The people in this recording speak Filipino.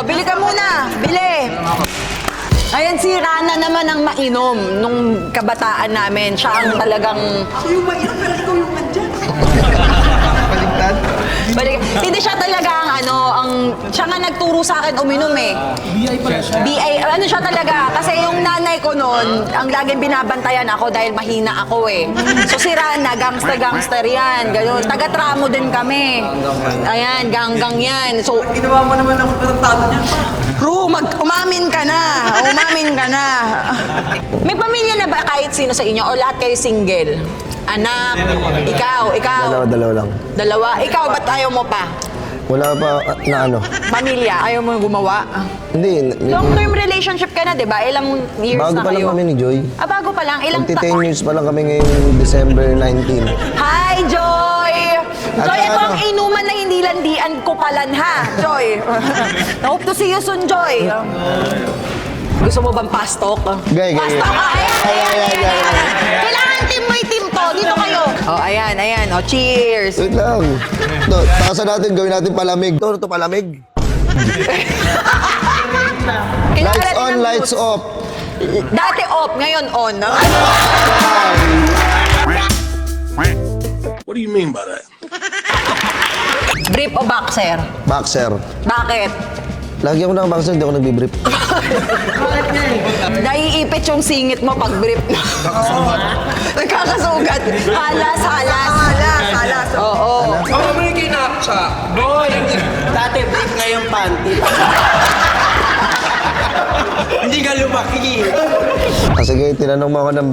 Bili ka muna, bili. Ayan si Rana naman ang mainom nung kabataan namin. Siya ang talagang... Yung mainom, pero ikaw yung andyan. Hindi siya talaga ang siya nga nagturo sa akin uminom eh. BI pala siya. Ano siya talaga, kasi yung nanay ko noon, ang laging binabantayan ako dahil mahina ako eh. So si Rana, gangster yan, gano'n. Taga-tramo din kami. Ayan, ganggang yan. So, Ginawa mo naman ang talo niya. Ru, umamin ka na. Umamin ka na. May pamilya na ba kahit sino sa inyo o lahat kayo single? Anak, ikaw. Dalawa lang. Dalawa. Ikaw, ba't ayaw mo pa? Wala pa na ano. Pamilya, ayaw mo gumawa? Hindi. Long-term relationship ka na, di ba? Ilang years Bago na pa lang kayo? kami ni Joy. Bago pa lang. Ilang 10 years pa lang kami ngayong December 19. Hi, Joy! At Joy, ito ano? ang inuman na hindi landian ko palan, ha? Joy. Hope to see you soon, Joy. Gusto mo bang pastok? Gay. Pastok! Ayan. Kailangan team mo team to. Dito kayo. Oh, ayan. Oh, cheers. Wait lang. No, takasan natin, gawin natin palamig. Ito palamig. Kailangan Lights natin on, ng lights boots. off. Dati off, ngayon on. What do you mean by that? Brief o boxer? Boxer. Bakit? Lagi ako naka-boxer, hindi ako nagbibrief. Naiipit yung singit mo pag brief. Nagkakasugat. Halas. Oo. Ano mo yung kinaksa? Boy! Dati brief nga yung panty. Hindi ka lumaki. Sige, tinanong mo ako ng